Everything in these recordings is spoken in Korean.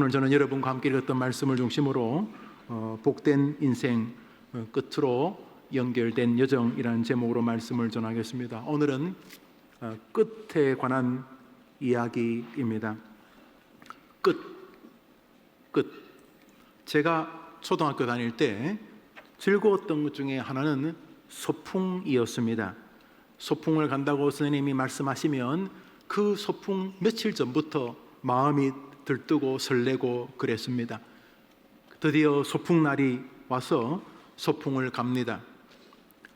오늘 저는 여러분과 함께 읽었던 말씀을 중심으로 복된 인생 끝으로 연결된 여정이라는 제목으로 말씀을 전하겠습니다. 오늘은 끝에 관한 이야기입니다. 끝. 제가 초등학교 다닐 때 즐거웠던 것 중에 하나는 소풍이었습니다. 소풍을 간다고 선생님이 말씀하시면 그 소풍 며칠 전부터 마음이 들뜨고 설레고 그랬습니다. 드디어 소풍날이 와서 소풍을 갑니다.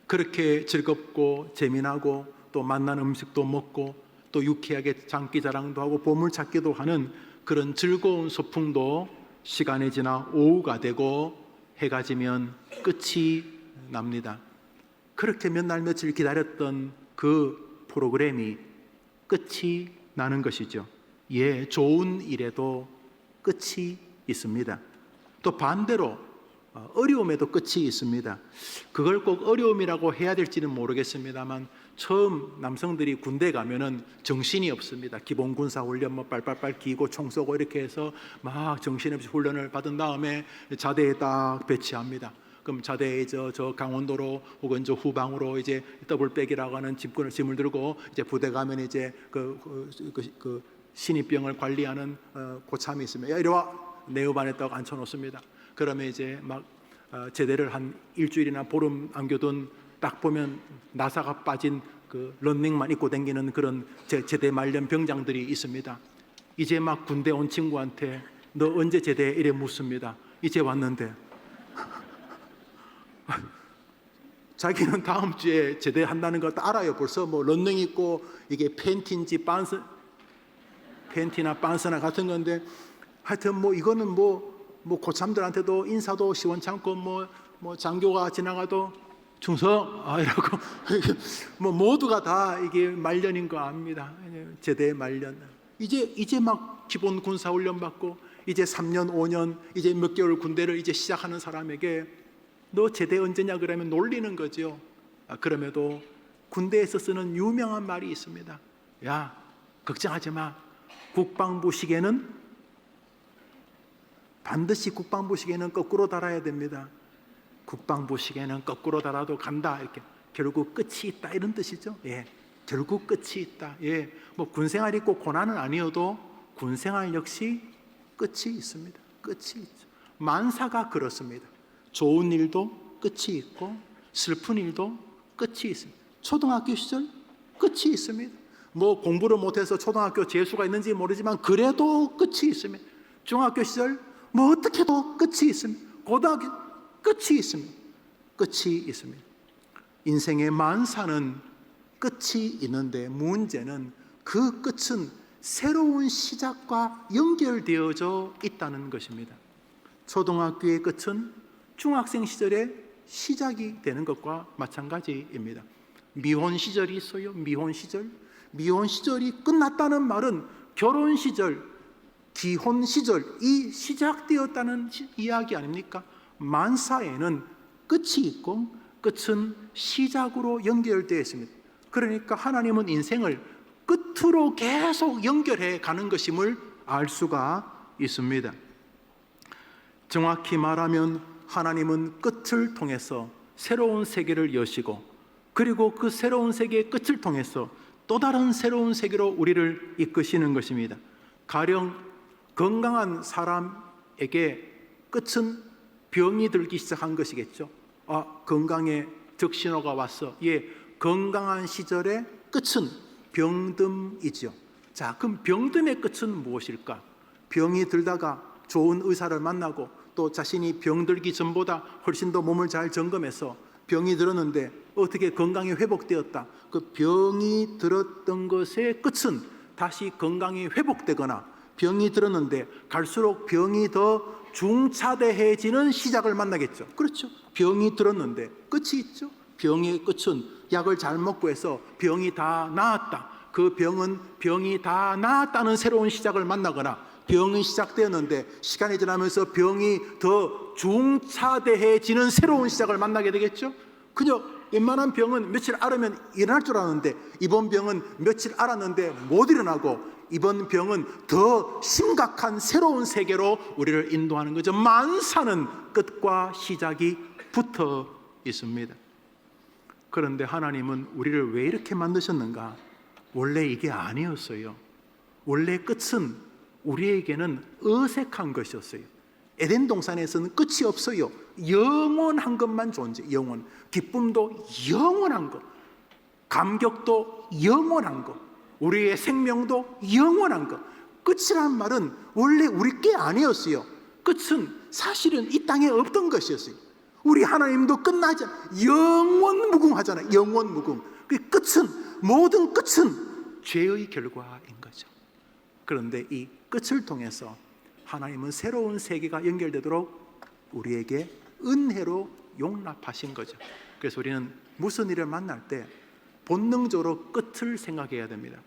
그렇게 즐겁고 재미나고 또 만난 음식도 먹고 또 유쾌하게 장기자랑도 하고 보물찾기도 하는 그런 즐거운 소풍도 시간이 지나 오후가 되고 해가 지면 끝이 납니다. 그렇게 몇 날 며칠 기다렸던 그 프로그램이 끝이 나는 것이죠. 좋은 일에도 끝이 있습니다. 또 반대로 어려움에도 끝이 있습니다. 그걸 꼭 어려움이라고 해야 될지는 모르겠습니다만 처음 남성들이 군대 가면은 정신이 없습니다. 기본 군사 훈련 빨빨빨 기고 총 쏘고 이렇게 해서 막 정신없이 훈련을 받은 다음에 자대에 딱 배치합니다. 그럼 자대에 저 강원도로 혹은 저 후방으로 이제 더블백이라고 하는 짐을 들고 이제 부대 가면 이제 그 신입병을 관리하는 고참이 있습니다. 야, 이리 와. 내 옆안에 딱 앉혀놓습니다. 그러면 이제 막 제대를 한 일주일이나 보름 안겨둔 딱 보면 나사가 빠진 그 런닝만 입고 다니는 그런 제대 말년 병장들이 있습니다. 이제 막 군대 온 친구한테 너 언제 제대 이래 묻습니다. 이제 왔는데 자기는 다음 주에 제대한다는 걸 알아요. 벌써 뭐 런닝 입고 이게 팬티인지 팬티나 반스나 같은 건데 하여튼 뭐 이거는 뭐 고참들한테도 인사도 시원찮고 뭐 장교가 지나가도 충성 이러고 뭐 모두가 다 이게 말년인 거 압니다. 제대 말년. 이제 막 기본 군사 훈련 받고 이제 3년 5년 이제 몇 개월 군대를 이제 시작하는 사람에게 너 제대 언제냐 그러면 놀리는 거죠. 그럼에도 군대에서 쓰는 유명한 말이 있습니다. 야, 걱정하지 마. 국방부 시계는 반드시 거꾸로 달아야 됩니다. 국방부 시계는 거꾸로 달아도 간다. 이렇게 결국 끝이 있다 이런 뜻이죠. 결국 끝이 있다. 뭐 군생활이 꼭 고난은 아니어도 군생활 역시 끝이 있습니다. 끝이 있죠. 만사가 그렇습니다. 좋은 일도 끝이 있고 슬픈 일도 끝이 있습니다. 초등학교 시절 끝이 있습니다. 뭐 공부를 못해서 초등학교 재수가 있는지 모르지만 그래도 끝이 있습니다. 중학교 시절 뭐 어떻게 해도 끝이 있습니다. 고등학교 끝이 있습니다. 끝이 있습니다. 인생의 만사는 끝이 있는데 문제는 그 끝은 새로운 시작과 연결되어져 있다는 것입니다. 초등학교의 끝은 중학생 시절의 시작이 되는 것과 마찬가지입니다. 미혼 시절이 있어요. 미혼 시절이 끝났다는 말은 결혼 시절, 기혼 시절이 시작되었다는 이야기 아닙니까? 만사에는 끝이 있고 끝은 시작으로 연결되어 있습니다. 그러니까 하나님은 인생을 끝으로 계속 연결해 가는 것임을 알 수가 있습니다. 정확히 말하면 하나님은 끝을 통해서 새로운 세계를 여시고 그리고 그 새로운 세계의 끝을 통해서 또 다른 새로운 세계로 우리를 이끄시는 것입니다. 가령 건강한 사람에게 끝은 병이 들기 시작한 것이겠죠. 건강에 적신호가 왔어. 건강한 시절의 끝은 병듦이죠. 자, 그럼 병듦의 끝은 무엇일까? 병이 들다가 좋은 의사를 만나고 또 자신이 병들기 전보다 훨씬 더 몸을 잘 점검해서 병이 들었는데 어떻게 건강이 회복되었다. 그 병이 들었던 것의 끝은 다시 건강이 회복되거나 병이 들었는데 갈수록 병이 더 중차대해지는 시작을 만나겠죠. 그렇죠. 병이 들었는데 끝이 있죠. 병의 끝은 약을 잘 먹고 해서 병이 다 나았다. 그 병이 다 나았다는 새로운 시작을 만나거나 병이 시작되었는데 시간이 지나면서 병이 더 중차대해지는 새로운 시작을 만나게 되겠죠. 그저 웬만한 병은 며칠 앓으면 일어날 줄 알았는데 이번 병은 며칠 앓았는데 못 일어나고 이번 병은 더 심각한 새로운 세계로 우리를 인도하는 거죠. 만사는 끝과 시작이 붙어 있습니다. 그런데 하나님은 우리를 왜 이렇게 만드셨는가? 원래 이게 아니었어요. 원래 끝은 우리에게는 어색한 것이었어요. 에덴 동산에서는 끝이 없어요. 영원한 것만 존재. 영원. 기쁨도 영원한 것, 감격도 영원한 것, 우리의 생명도 영원한 것. 끝이란 말은 원래 우리 게 아니었어요. 끝은 사실은 이 땅에 없던 것이었어요. 우리 하나님도 끝나지 않아요. 영원 무궁하잖아요. 영원 무궁. 그 끝은, 모든 끝은 죄의 결과인 거죠. 그런데 이 끝을 통해서 하나님은 새로운 세계가 연결되도록 우리에게 은혜로 용납하신 거죠. 그래서 우리는 무슨 일을 만날 때 본능적으로 끝을 생각해야 됩니다.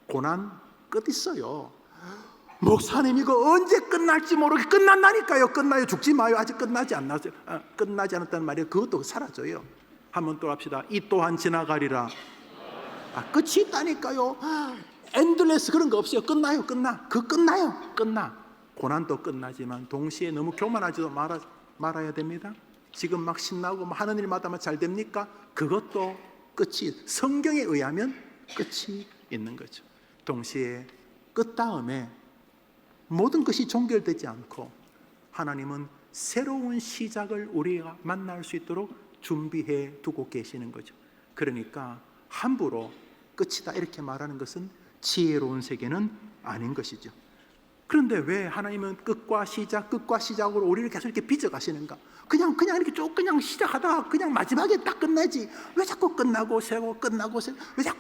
고난 끝 있어요. 목사님 이거 언제 끝날지 모르게 끝난다니까요. 끝나요. 죽지 마요. 아직 끝나지 않았어요. 끝나지 않았다는 말이 그것도 사라져요. 한번 또 합시다. 이 또한 지나가리라. 끝이 있다니까요. 엔들레스 그런 거 없어요. 끝나요. 끝나. 고난도 끝나지만 동시에 너무 교만하지도 말아야 됩니다. 지금 막 신나고 하는 일마다 잘 됩니까? 그것도 끝이, 성경에 의하면 끝이 있는 거죠. 동시에 끝 다음에 모든 것이 종결되지 않고 하나님은 새로운 시작을 우리가 만날 수 있도록 준비해 두고 계시는 거죠. 그러니까 함부로 끝이다 이렇게 말하는 것은 지혜로운 세계는 아닌 것이죠. 그런데 왜 하나님은 끝과 시작으로 우리를 계속 이렇게 빚어가시는가? 그냥 이렇게 쭉 그냥 시작하다가 그냥 마지막에 딱 끝나지. 왜 자꾸 끝나고 세고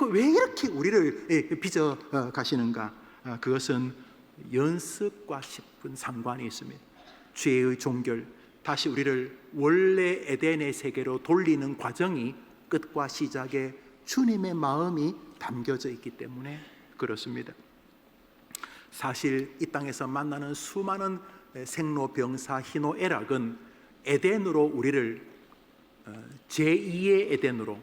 왜 이렇게 우리를 빚어가시는가? 그것은 연습과 깊은 상관이 있습니다. 죄의 종결, 다시 우리를 원래 에덴의 세계로 돌리는 과정이 끝과 시작에 주님의 마음이 담겨져 있기 때문에 그렇습니다. 사실 이 땅에서 만나는 수많은 생로병사, 희노애락은 에덴으로 우리를 제2의 에덴으로,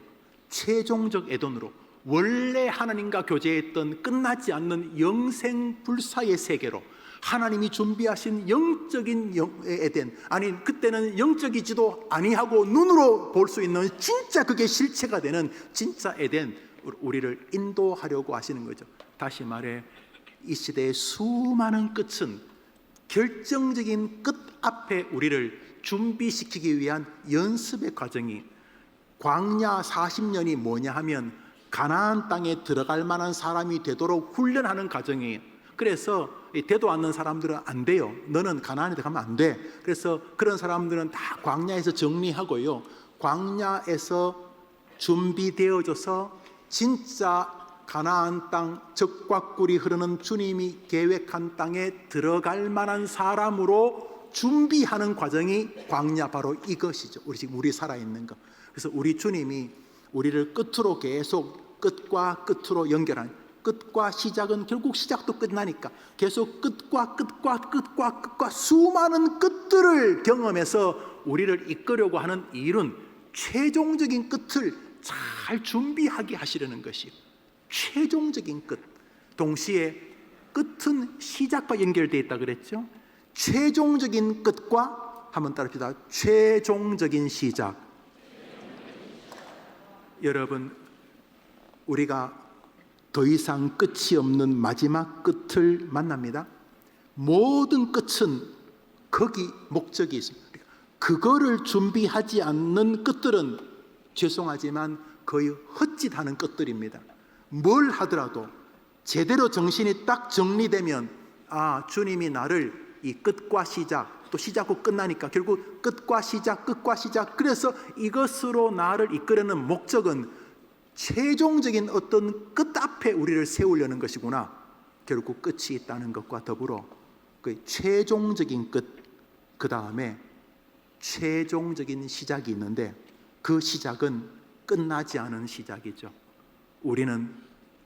최종적 에덴으로, 원래 하나님과 교제했던 끝나지 않는 영생불사의 세계로 하나님이 준비하신 영적인 에덴, 아니 그때는 영적이지도 아니하고 눈으로 볼 수 있는 진짜 그게 실체가 되는 진짜 에덴, 우리를 인도하려고 하시는 거죠. 다시 말해 이 시대의 수많은 끝은 결정적인 끝 앞에 우리를 준비시키기 위한 연습의 과정이, 광야 40년이 뭐냐 하면 가나안 땅에 들어갈 만한 사람이 되도록 훈련하는 과정이에요. 그래서 되도 않는 사람들은 안 돼요. 너는 가나안에 들어가면 안 돼. 그래서 그런 사람들은 다 광야에서 정리하고요, 광야에서 준비되어져서 진짜 가나안 땅, 젖과 꿀이 흐르는 주님이 계획한 땅에 들어갈 만한 사람으로 준비하는 과정이 광야, 바로 이것이죠. 우리 살아있는 것. 그래서 우리 주님이 우리를 끝으로 계속 끝과 끝으로 연결하는, 끝과 시작은 결국 시작도 끝나니까 계속 끝과 수많은 끝들을 경험해서 우리를 이끌려고 하는 일은 최종적인 끝을 잘 준비하게 하시려는 것이에요. 최종적인 끝. 동시에 끝은 시작과 연결되어 있다 그랬죠. 최종적인 끝과, 한번 따라합시다. 최종적인 시작. 여러분, 우리가 더 이상 끝이 없는 마지막 끝을 만납니다. 모든 끝은 거기 목적이 있습니다. 그거를 준비하지 않는 끝들은 죄송하지만 거의 헛짓하는 끝들입니다. 뭘 하더라도 제대로 정신이 딱 정리되면, 주님이 나를 이 끝과 시작, 또 시작고 끝나니까 결국 끝과 시작. 그래서 이것으로 나를 이끌려는 목적은 최종적인 어떤 끝 앞에 우리를 세우려는 것이구나. 결국 끝이 있다는 것과 더불어 그 최종적인 끝, 그 다음에 최종적인 시작이 있는데 그 시작은 끝나지 않은 시작이죠. 우리는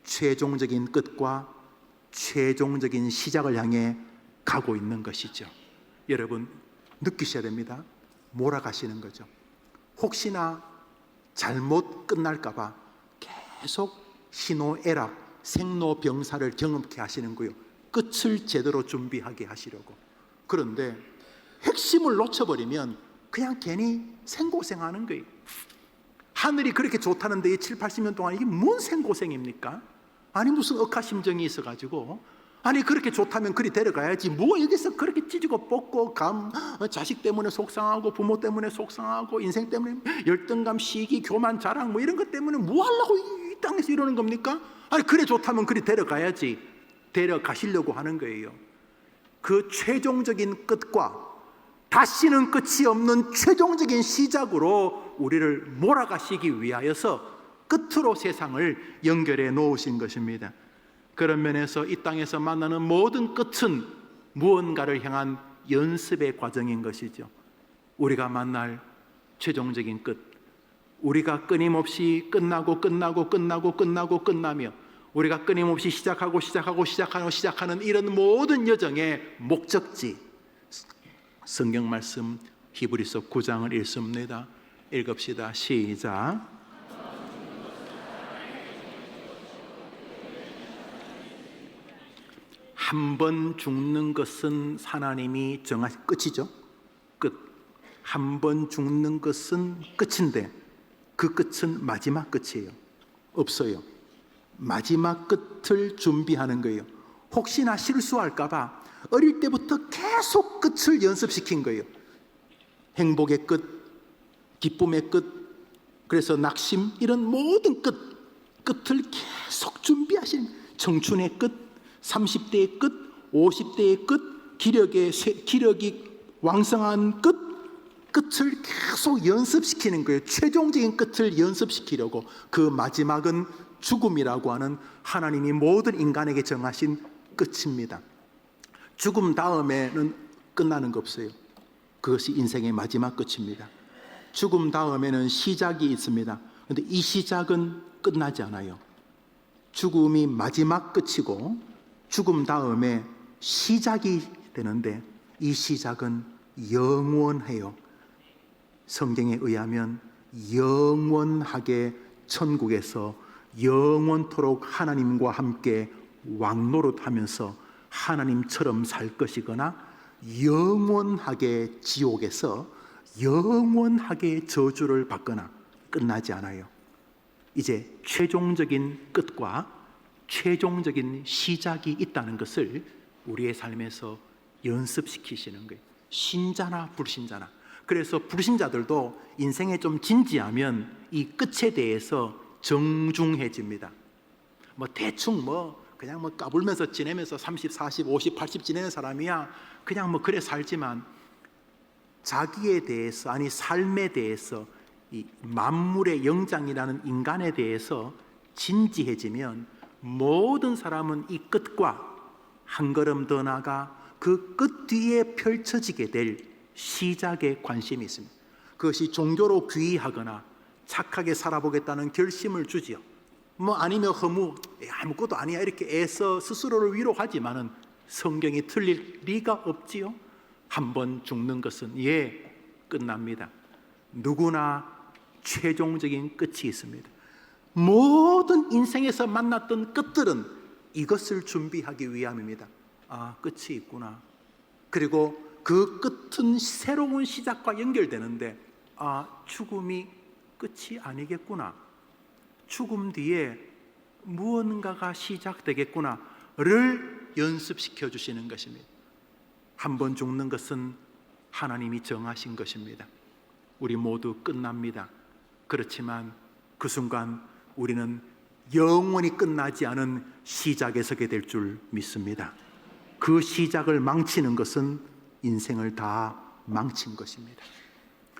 최종적인 끝과 최종적인 시작을 향해 가고 있는 것이죠. 여러분, 느끼셔야 됩니다. 몰아가시는 거죠. 혹시나 잘못 끝날까 봐 계속 희노애락, 생로병사를 경험케 하시는 거예요. 끝을 제대로 준비하게 하시려고. 그런데 핵심을 놓쳐버리면 그냥 괜히 생고생하는 거예요. 하늘이 그렇게 좋다는데 이 7, 80년 동안 이게 뭔 생고생입니까? 아니 무슨 억하심정이 있어가지고, 아니 그렇게 좋다면 그리 데려가야지 뭐 여기서 그렇게 찢고 뽑고 자식 때문에 속상하고 부모 때문에 속상하고 인생 때문에 열등감, 시기, 교만, 자랑 뭐 이런 것 때문에 뭐 하려고 이 땅에서 이러는 겁니까? 아니 그래 좋다면 그리 데려가야지. 데려가시려고 하는 거예요. 그 최종적인 끝과 다시는 끝이 없는 최종적인 시작으로 우리를 몰아가시기 위하여서 끝으로 세상을 연결해 놓으신 것입니다. 그런 면에서 이 땅에서 만나는 모든 끝은 무언가를 향한 연습의 과정인 것이죠. 우리가 만날 최종적인 끝, 우리가 끊임없이 끝나며 우리가 끊임없이 시작하는 이런 모든 여정의 목적지, 성경 말씀 히브리서 9장을 읽습니다. 읽읍시다. 시작. 한 번 죽는 것은 하나님이 정하신 끝이죠. 끝. 한 번 죽는 것은 끝인데 그 끝은 마지막 끝이에요. 없어요. 마지막 끝을 준비하는 거예요. 혹시나 실수할까 봐 어릴 때부터 계속 끝을 연습시킨 거예요. 행복의 끝, 기쁨의 끝, 그래서 낙심, 이런 모든 끝을 계속 준비하신, 청춘의 끝, 30대의 끝, 50대의 끝, 기력이 왕성한 끝을 계속 연습시키는 거예요. 최종적인 끝을 연습시키려고. 그 마지막은 죽음이라고 하는 하나님이 모든 인간에게 정하신 끝입니다. 죽음 다음에는 끝나는 거 없어요. 그것이 인생의 마지막 끝입니다. 죽음 다음에는 시작이 있습니다. 그런데 이 시작은 끝나지 않아요. 죽음이 마지막 끝이고 죽음 다음에 시작이 되는데 이 시작은 영원해요. 성경에 의하면 영원하게 천국에서 영원토록 하나님과 함께 왕노릇하면서 하나님처럼 살 것이거나 영원하게 지옥에서 영원하게 저주를 받거나 끝나지 않아요. 이제 최종적인 끝과 최종적인 시작이 있다는 것을 우리의 삶에서 연습시키시는 거예요. 신자나 불신자나. 그래서 불신자들도 인생에 좀 진지하면 이 끝에 대해서 정중해집니다. 대충 그냥 까불면서 지내면서 30, 40, 50, 80 지내는 사람이야 그냥 그래 살지만 자기에 대해서, 아니 삶에 대해서, 이 만물의 영장이라는 인간에 대해서 진지해지면 모든 사람은 이 끝과 한 걸음 더 나아가 그 끝 뒤에 펼쳐지게 될 시작에 관심이 있습니다. 그것이 종교로 귀의하거나 착하게 살아보겠다는 결심을 주지요. 아니면 아무것도 아니야 이렇게 애써 스스로를 위로하지만은 성경이 틀릴 리가 없지요. 한 번 죽는 것은 끝납니다. 누구나 최종적인 끝이 있습니다. 모든 인생에서 만났던 끝들은 이것을 준비하기 위함입니다. 끝이 있구나. 그리고 그 끝은 새로운 시작과 연결되는데 죽음이 끝이 아니겠구나. 죽음 뒤에 무언가가 시작되겠구나를 연습시켜 주시는 것입니다. 한 번 죽는 것은 하나님이 정하신 것입니다. 우리 모두 끝납니다. 그렇지만 그 순간 우리는 영원히 끝나지 않은 시작에 서게 될 줄 믿습니다. 그 시작을 망치는 것은 인생을 다 망친 것입니다.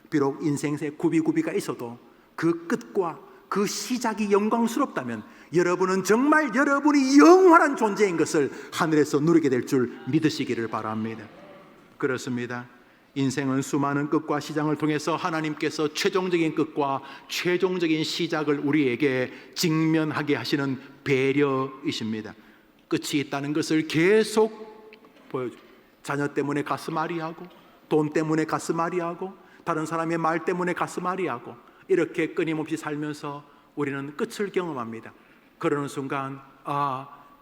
비록 인생에 구비가 있어도 그 끝과 그 시작이 영광스럽다면 여러분은 정말 여러분이 영원한 존재인 것을 하늘에서 누리게 될 줄 믿으시기를 바랍니다. 그렇습니다. 인생은 수많은 끝과 시작을 통해서 하나님께서 최종적인 끝과 최종적인 시작을 우리에게 직면하게 하시는 배려이십니다. 끝이 있다는 것을 계속 보여줍니다. 자녀 때문에 가슴 아리하고, 돈 때문에 가슴 아리하고, 다른 사람의 말 때문에 가슴 아리하고, 이렇게 끊임없이 살면서 우리는 끝을 경험합니다. 그러는 순간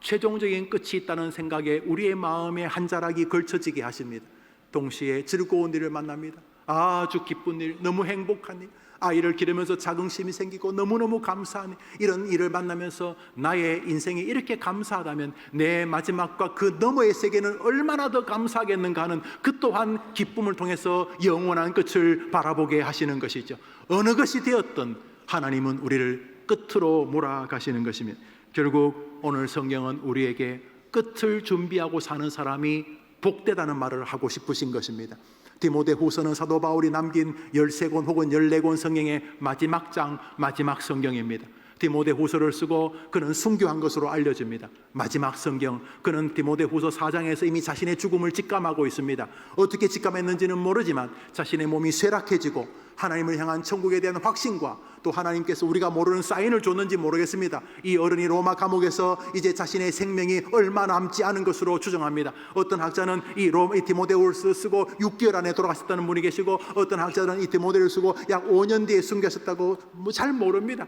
최종적인 끝이 있다는 생각에 우리의 마음에 한 자락이 걸쳐지게 하십니다. 동시에 즐거운 일을 만납니다. 아주 기쁜 일, 너무 행복한 일, 아이를 기르면서 자긍심이 생기고 너무너무 감사한 일, 이런 일을 만나면서 나의 인생이 이렇게 감사하다면 내 마지막과 그 너머의 세계는 얼마나 더 감사하겠는가 하는 그 또한 기쁨을 통해서 영원한 끝을 바라보게 하시는 것이죠. 어느 것이 되었든 하나님은 우리를 끝으로 몰아가시는 것입니다. 결국 오늘 성경은 우리에게 끝을 준비하고 사는 사람이 복되다는 말을 하고 싶으신 것입니다. 디모데후서는 사도 바울이 남긴 13권 혹은 14권 성경의 마지막 장, 마지막 성경입니다. 디모데후서를 쓰고 그는 순교한 것으로 알려집니다. 마지막 성경, 그는 디모데후서 4장에서 이미 자신의 죽음을 직감하고 있습니다. 어떻게 직감했는지는 모르지만 자신의 몸이 쇠락해지고 하나님을 향한 천국에 대한 확신과 또 하나님께서 우리가 모르는 사인을 줬는지 모르겠습니다. 이 어른이 로마 감옥에서 이제 자신의 생명이 얼마 남지 않은 것으로 추정합니다. 어떤 학자는 이 디모데후서 쓰고 6개월 안에 돌아가셨다는 분이 계시고, 어떤 학자는 이 디모데를 쓰고 약 5년 뒤에 숨겼었다고, 잘 모릅니다.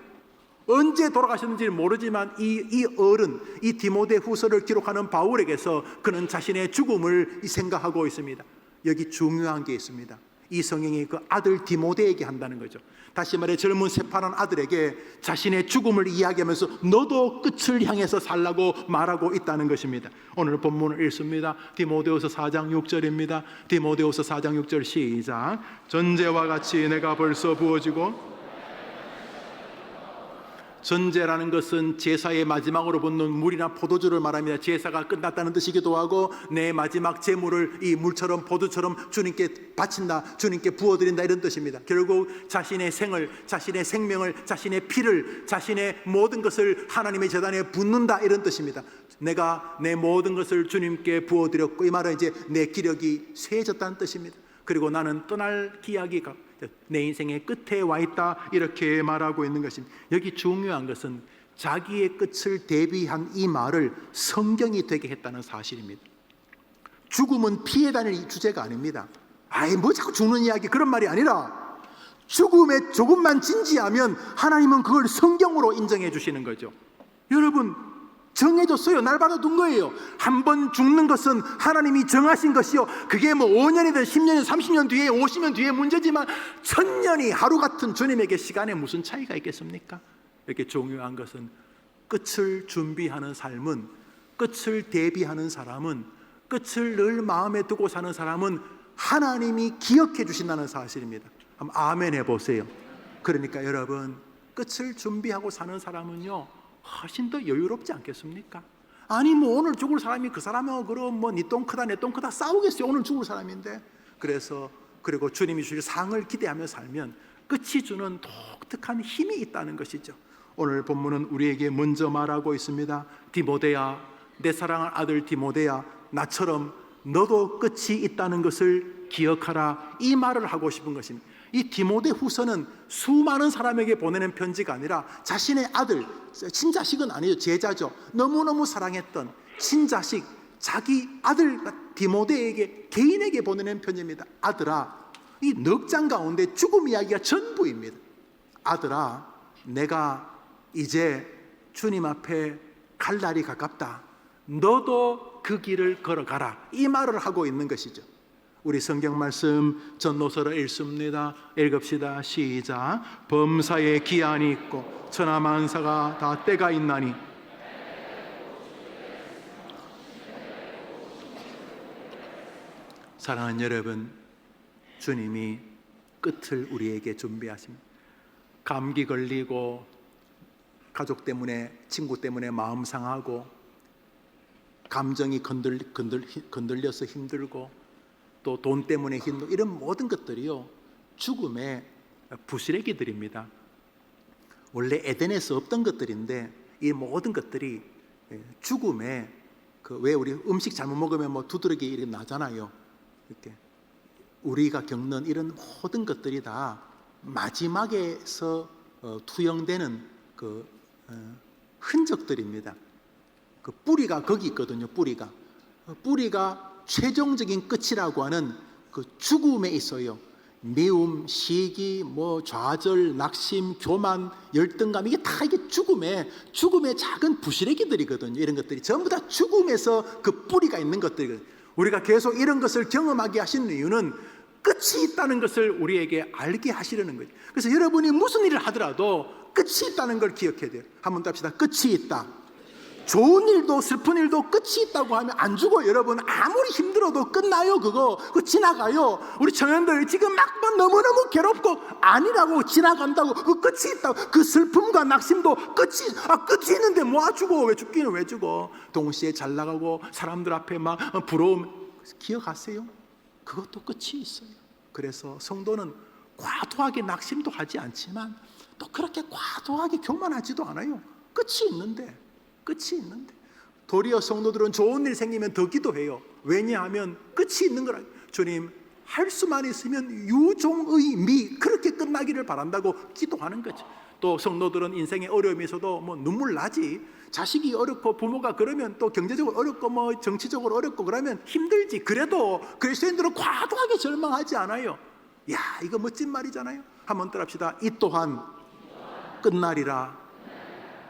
언제 돌아가셨는지는 모르지만 이 어른, 이 디모데후서를 기록하는 바울에게서 그는 자신의 죽음을 생각하고 있습니다. 여기 중요한 게 있습니다. 이 성경이 그 아들 디모데에게 한다는 거죠. 다시 말해 젊은 새파란 아들에게 자신의 죽음을 이야기하면서 너도 끝을 향해서 살라고 말하고 있다는 것입니다. 오늘 본문을 읽습니다. 디모데후서 4장 6절입니다. 디모데후서 4장 6절 시작. 전제와 같이 내가 벌써 부어지고, 전제라는 것은 제사의 마지막으로 붓는 물이나 포도주를 말합니다. 제사가 끝났다는 뜻이기도 하고, 내 마지막 제물을 이 물처럼 포도처럼 주님께 바친다, 주님께 부어드린다, 이런 뜻입니다. 결국 자신의 생을, 자신의 생명을, 자신의 피를, 자신의 모든 것을 하나님의 제단에 붓는다, 이런 뜻입니다. 내가 내 모든 것을 주님께 부어드렸고, 이 말은 이제 내 기력이 쇠해졌다는 뜻입니다. 그리고 나는 떠날 기약이 내 인생의 끝에 와 있다, 이렇게 말하고 있는 것입니다. 여기 중요한 것은 자기의 끝을 대비한 이 말을 성경이 되게 했다는 사실입니다. 죽음은 피해 다닐 주제가 아닙니다. 뭐 자꾸 죽는 이야기, 그런 말이 아니라 죽음에 조금만 진지하면 하나님은 그걸 성경으로 인정해 주시는 거죠. 여러분, 정해졌어요. 날받아둔 거예요. 한 번 죽는 것은 하나님이 정하신 것이요, 그게 뭐 5년이든 10년이든 30년 뒤에 50년 뒤에 문제지만 1000년이 하루 같은 주님에게 시간에 무슨 차이가 있겠습니까? 이렇게 중요한 것은 끝을 준비하는 삶은, 끝을 대비하는 사람은, 끝을 늘 마음에 두고 사는 사람은 하나님이 기억해 주신다는 사실입니다. 한번 아멘 해보세요. 그러니까 여러분, 끝을 준비하고 사는 사람은요 훨씬 더 여유롭지 않겠습니까? 아니 뭐 오늘 죽을 사람이 그 사람하고 그럼 뭐 네 똥 크다 내 똥 크다 싸우겠어요. 오늘 죽을 사람인데. 그리고 주님이 주실 상을 기대하며 살면 끝이 주는 독특한 힘이 있다는 것이죠. 오늘 본문은 우리에게 먼저 말하고 있습니다. 디모데야, 내 사랑하는 아들 디모데야, 나처럼 너도 끝이 있다는 것을 기억하라, 이 말을 하고 싶은 것입니다. 이 디모데후서는 수많은 사람에게 보내는 편지가 아니라 자신의 아들, 친자식은 아니죠, 제자죠. 너무너무 사랑했던 친자식, 자기 아들 디모데에게, 개인에게 보내는 편지입니다. 아들아, 이 넉 장 가운데 죽음 이야기가 전부입니다. 아들아, 내가 이제 주님 앞에 갈 날이 가깝다. 너도 그 길을 걸어가라, 이 말을 하고 있는 것이죠. 우리 성경 말씀 전도서를 읽습니다. 읽읍시다. 시작. 범사에 기한이 있고 천하만사가 다 때가 있나니. 사랑하는 여러분, 주님이 끝을 우리에게 준비하십니다. 감기 걸리고 가족 때문에, 친구 때문에 마음 상하고 감정이 건들려서 힘들고 또 돈 때문에 힘들고, 이런 모든 것들이요 죽음의 부스레기들입니다. 원래 에덴에서 없던 것들인데 이 모든 것들이 죽음의 왜 우리 음식 잘못 먹으면 뭐 두드러기 이렇게 나잖아요. 이렇게 우리가 겪는 이런 모든 것들이 다 마지막에서 투영되는 그 흔적들입니다. 그 뿌리가 거기 있거든요. 뿌리가 최종적인 끝이라고 하는 그 죽음에 있어요. 미움, 시기, 좌절, 낙심, 교만, 열등감, 이게 다 이게 죽음의 작은 부시래기들이거든요. 이런 것들이 전부 다 죽음에서 그 뿌리가 있는 것들이거든요. 우리가 계속 이런 것을 경험하게 하시는 이유는 끝이 있다는 것을 우리에게 알게 하시려는 거죠. 그래서 여러분이 무슨 일을 하더라도 끝이 있다는 걸 기억해야 돼요. 한번 더 합시다. 끝이 있다. 좋은 일도 슬픈 일도 끝이 있다고 하면 안 죽어요. 여러분, 아무리 힘들어도 끝나요. 그거 지나가요. 우리 청년들 지금 막 너무너무 괴롭고 아니라고 지나간다고, 그 끝이 있다고. 그 슬픔과 낙심도 끝이 있는데 뭐 죽어. 왜 죽기는 왜 죽어. 동시에 잘 나가고 사람들 앞에 막 부러움, 기억하세요? 그것도 끝이 있어요. 그래서 성도는 과도하게 낙심도 하지 않지만 또 그렇게 과도하게 교만하지도 않아요. 끝이 있는데 도리어 성도들은 좋은 일 생기면 더 기도해요. 왜냐하면 끝이 있는 거라. 주님, 할 수만 있으면 유종의 미, 그렇게 끝나기를 바란다고 기도하는 거죠. 또 성도들은 인생의 어려움이 있어도 눈물 나지. 자식이 어렵고 부모가 그러면 또 경제적으로 어렵고 정치적으로 어렵고 그러면 힘들지. 그래도 그리스도인들은 과도하게 절망하지 않아요. 야, 이거 멋진 말이잖아요. 한번 따라합시다. 이 또한 끝나리라.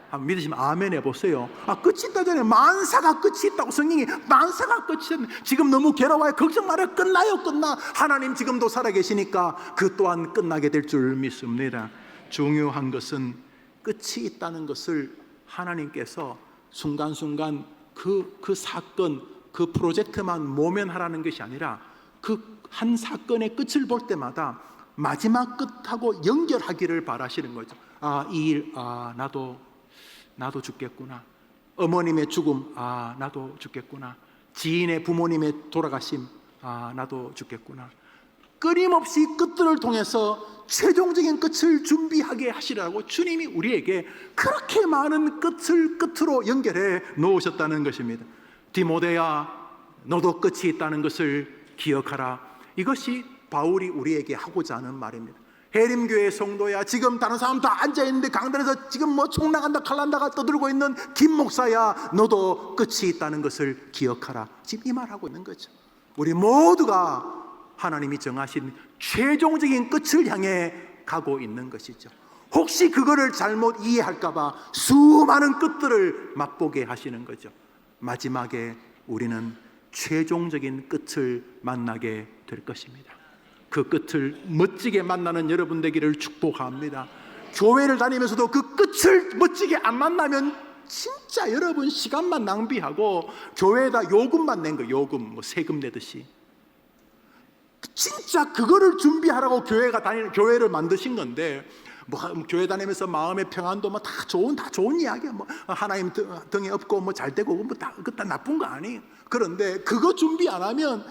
한번 믿으시면 아멘 해보세요. 끝이 있다잖아요. 만사가 끝이 있다고. 성경이 만사가 끝이 있다. 지금 너무 괴로워요. 걱정 말아요. 끝나요. 끝나. 하나님 지금도 살아계시니까 그 또한 끝나게 될 줄 믿습니다. 중요한 것은 끝이 있다는 것을 하나님께서 순간순간 그 사건, 그 프로젝트만 모면하라는 것이 아니라 그 한 사건의 끝을 볼 때마다 마지막 끝하고 연결하기를 바라시는 거죠. 이 일, 나도 죽겠구나. 어머님의 죽음, 나도 죽겠구나. 지인의 부모님의 돌아가심, 나도 죽겠구나. 끊임없이 끝들을 통해서 최종적인 끝을 준비하게 하시라고 주님이 우리에게 그렇게 많은 끝을 끝으로 연결해 놓으셨다는 것입니다. 디모데야, 너도 끝이 있다는 것을 기억하라. 이것이 바울이 우리에게 하고자 하는 말입니다. 해림교회 성도야, 지금 다른 사람 다 앉아있는데 강단에서 지금 총 나간다 칼 난다가 떠들고 있는 김 목사야, 너도 끝이 있다는 것을 기억하라. 지금 이 말하고 있는 거죠. 우리 모두가 하나님이 정하신 최종적인 끝을 향해 가고 있는 것이죠. 혹시 그거를 잘못 이해할까봐 수많은 끝들을 맛보게 하시는 거죠. 마지막에 우리는 최종적인 끝을 만나게 될 것입니다. 그 끝을 멋지게 만나는 여러분 되기를 축복합니다. 교회를 다니면서도 그 끝을 멋지게 안 만나면 진짜 여러분 시간만 낭비하고 교회에다 요금만 낸 거예요. 요금, 세금 내듯이. 진짜 그거를 준비하라고 교회를 만드신 건데, 교회 다니면서 마음의 평안도 다 좋은 이야기야. 하나님 등에 업고 잘 되고 그거 다 나쁜 거 아니에요. 그런데 그거 준비 안 하면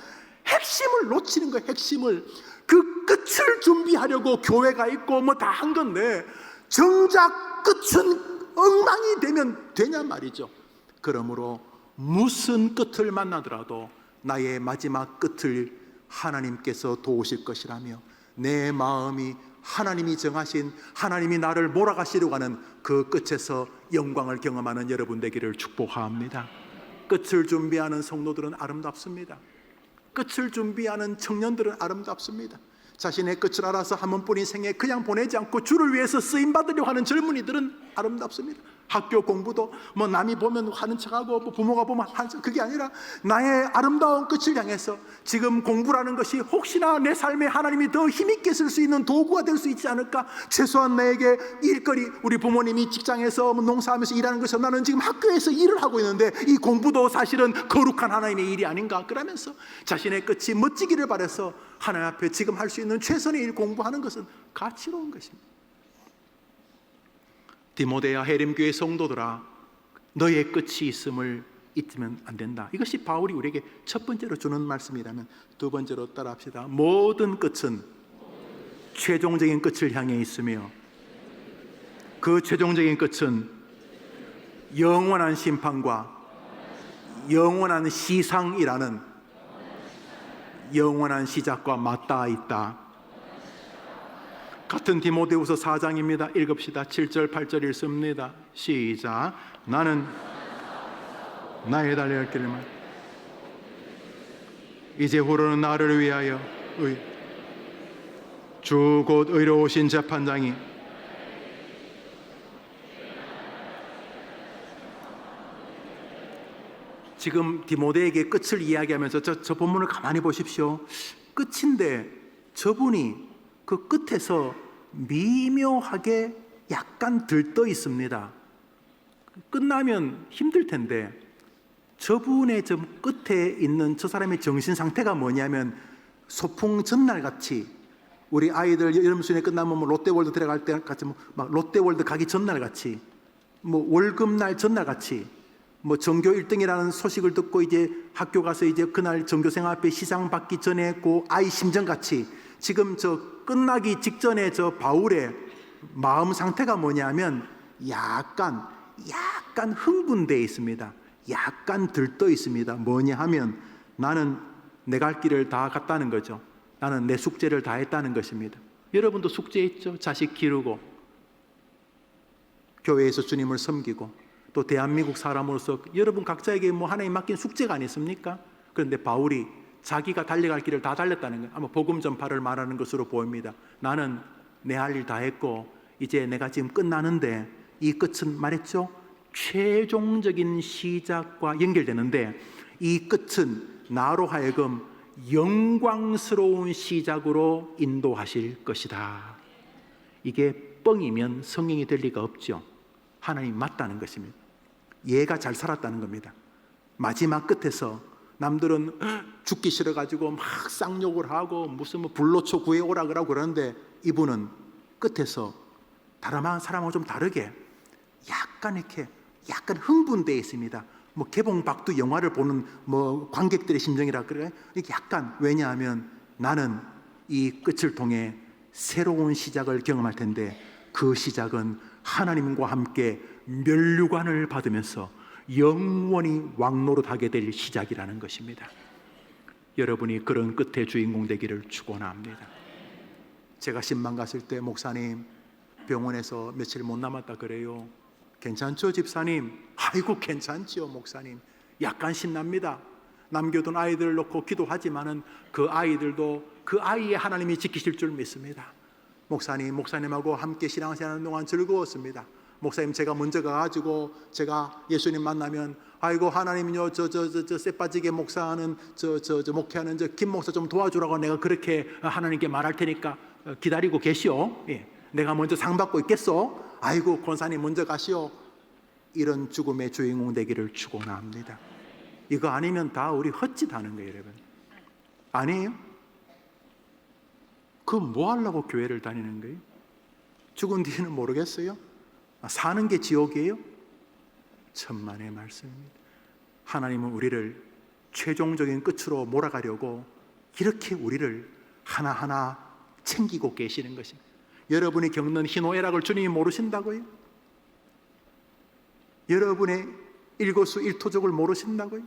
핵심을 놓치는 거예요. 핵심을. 그 끝을 준비하려고 교회가 있고 다 한 건데 정작 끝은 엉망이 되면 되냐 말이죠. 그러므로 무슨 끝을 만나더라도 나의 마지막 끝을 하나님께서 도우실 것이라며 내 마음이 하나님이 정하신, 하나님이 나를 몰아가시려고 하는 그 끝에서 영광을 경험하는 여러분 되기를 축복합니다. 끝을 준비하는 성도들은 아름답습니다. 끝을 준비하는 청년들은 아름답습니다. 자신의 끝을 알아서 한 번뿐인 생에 그냥 보내지 않고 주를 위해서 쓰임받으려고 하는 젊은이들은 아름답습니다. 학교 공부도 남이 보면 하는 척하고 부모가 보면 하는 척, 그게 아니라 나의 아름다운 끝을 향해서 지금 공부라는 것이 혹시나 내 삶에 하나님이 더 힘있게 쓸 수 있는 도구가 될 수 있지 않을까. 최소한 나에게 일거리, 우리 부모님이 직장에서 농사하면서 일하는 것이 나는 지금 학교에서 일을 하고 있는데 이 공부도 사실은 거룩한 하나님의 일이 아닌가. 그러면서 자신의 끝이 멋지기를 바라서 하나님 앞에 지금 할 수 있는 최선의 일 공부하는 것은 가치로운 것입니다. 디모데야, 해림교회 성도들아, 너의 끝이 있음을 잊으면 안 된다. 이것이 바울이 우리에게 첫 번째로 주는 말씀이라면, 두 번째로 따라합시다. 모든 끝은 최종적인 끝을 향해 있으며 그 최종적인 끝은 영원한 심판과 영원한 시상이라는 영원한 시작과 맞닿아 있다. 같은 디모데후서 4장입니다. 읽읍시다. 7절 8절 읽습니다. 시작. 나는 나의 달려야 할 길을 이제 후로는 나를 위하여 주 곧 의로우신 재판장이 지금 디모데에게 끝을 이야기하면서 저 본문을 가만히 보십시오. 끝인데 저분이 그 끝에서 미묘하게 약간 들떠 있습니다. 끝나면 힘들 텐데 저분의 저 끝에 있는 저 사람의 정신 상태가 뭐냐면 소풍 전날 같이, 우리 아이들 여름 수련회 끝나면 뭐 롯데월드 들어갈 때 같이 막 롯데월드 가기 전날 같이, 뭐 월급날 전날 같이, 뭐 전교 1등이라는 소식을 듣고 이제 학교 가서 이제 그날 전교생 앞에 시상 받기 전에 그 아이 심정 같이 지금 저 끝나기 직전에 저 바울의 마음 상태가 뭐냐면 약간 흥분되어 있습니다. 약간 들떠 있습니다. 뭐냐 하면 나는 내 갈 길을 다 갔다는 거죠. 나는 내 숙제를 다 했다는 것입니다. 여러분도 숙제 있죠? 자식 기르고 교회에서 주님을 섬기고 또 대한민국 사람으로서 여러분 각자에게 뭐 하나님 맡긴 숙제가 아니십니까? 그런데 바울이 자기가 달려갈 길을 다 달렸다는 거예요. 아마 복음 전파를 말하는 것으로 보입니다. 나는 내 할 일 다 했고 이제 내가 지금 끝나는데, 이 끝은 말했죠? 최종적인 시작과 연결되는데 이 끝은 나로 하여금 영광스러운 시작으로 인도하실 것이다. 이게 뻥이면 성경이 될 리가 없죠. 하나님 맞다는 것입니다. 얘가 잘 살았다는 겁니다. 마지막 끝에서 남들은 죽기 싫어가지고 막 쌍욕을 하고 무슨 뭐 불로초 구해오라 그러는데 이분은 끝에서 다른 사람하고 좀 다르게 약간 흥분되어 있습니다. 뭐 개봉박두 영화를 보는 뭐 관객들의 심정이라 그래. 이게 약간, 왜냐하면 나는 이 끝을 통해 새로운 시작을 경험할 텐데 그 시작은 하나님과 함께 면류관을 받으면서 영원히 왕노릇하게 될 시작이라는 것입니다. 여러분이 그런 끝의 주인공 되기를 축원합니다. 제가 신방 갔을 때 목사님 병원에서 며칠 못 남았다 그래요. 괜찮죠 집사님? 아이고 괜찮지요 목사님. 약간 신납니다. 남겨둔 아이들을 놓고 기도하지만은 그 아이들도 그 아이의 하나님이 지키실 줄 믿습니다. 목사님하고 함께 신앙생활하는 동안 즐거웠습니다. 목사님 제가 먼저 가가지고 제가 예수님 만나면 아이고 하나님요 저 쎄빠지게 목사하는 저 목회하는 저 김 목사 좀 도와주라고 내가 그렇게 하나님께 말할 테니까 기다리고 계시오. 예. 내가 먼저 상 받고 있겠소? 아이고 권사님 먼저 가시오. 이런 죽음의 주인공 되기를 축원합니다. 이거 아니면 다 우리 헛짓하는 거예요 여러분. 아니에요? 그 뭐 하려고 교회를 다니는 거예요? 죽은 뒤에는 모르겠어요? 사는 게 지옥이에요? 천만의 말씀입니다. 하나님은 우리를 최종적인 끝으로 몰아가려고 이렇게 우리를 하나하나 챙기고 계시는 것입니다. 여러분이 겪는 희노애락을 주님이 모르신다고요? 여러분의 일거수일투족을 모르신다고요?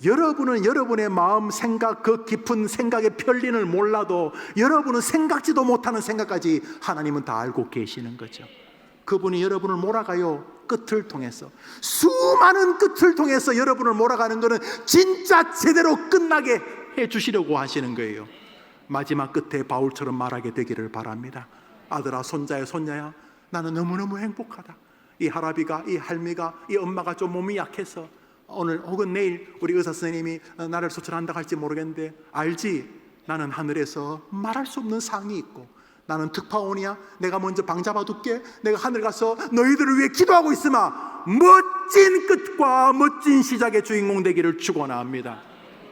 여러분은 여러분의 마음 생각, 그 깊은 생각의 편린을 몰라도 여러분은 생각지도 못하는 생각까지 하나님은 다 알고 계시는 거죠. 그분이 여러분을 몰아가요. 끝을 통해서, 수많은 끝을 통해서 여러분을 몰아가는 것은 진짜 제대로 끝나게 해주시려고 하시는 거예요. 마지막 끝에 바울처럼 말하게 되기를 바랍니다. 아들아 손자야 손녀야 나는 너무너무 행복하다. 이 할아비가, 이 할미가, 이 엄마가 좀 몸이 약해서 오늘 혹은 내일 우리 의사 선생님이 나를 수술한다 할지 모르겠는데 알지? 나는 하늘에서 말할 수 없는 상이 있고 나는 특파원이야. 내가 먼저 방 잡아둘게. 내가 하늘 가서 너희들을 위해 기도하고 있으마. 멋진 끝과 멋진 시작의 주인공 되기를 축원합니다.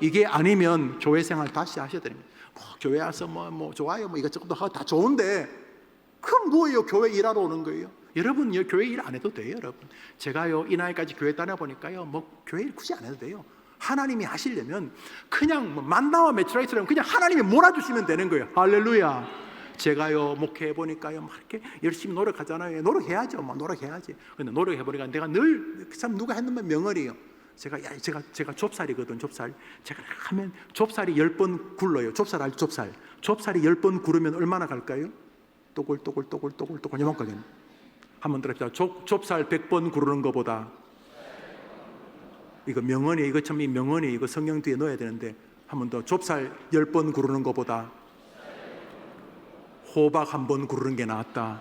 이게 아니면 교회 생활 다시 하셔야 됩니다. 교회 와서 뭐 좋아요 뭐 이것저것 하고 다 좋은데 그건 뭐예요? 교회 일하러 오는 거예요. 여러분 교회 일 안 해도 돼요. 여러분 제가요 이 나이까지 교회 다녀보니까요 뭐 교회 일 굳이 안 해도 돼요. 하나님이 하시려면 그냥 뭐 만나와 메트라이트라면 그냥 하나님이 몰아주시면 되는 거예요. 할렐루야. 제가요 목회해보니까요 막 이렇게 열심히 노력하잖아요. 노력해야죠. 뭐 노력해야지. 근데 노력해보니까 내가 늘 참 누가 했는 말 명언이에요. 제가 좁쌀이거든. 좁쌀. 제가 하면 좁쌀이 10번 굴러요. 좁쌀 알죠? 좁쌀. 좁쌀이 10번 구르면 얼마나 갈까요? 또글또글 요만큼은. 한번 들읍시다. 좁쌀 100번 구르는 것보다, 이거 명언이에요. 이거 참 이 명언이에요. 이거 성경 뒤에 넣어야 되는데 한 번 더. 좁쌀 10번 구르는 것보다 호박 한 번 구르는 게 낫다.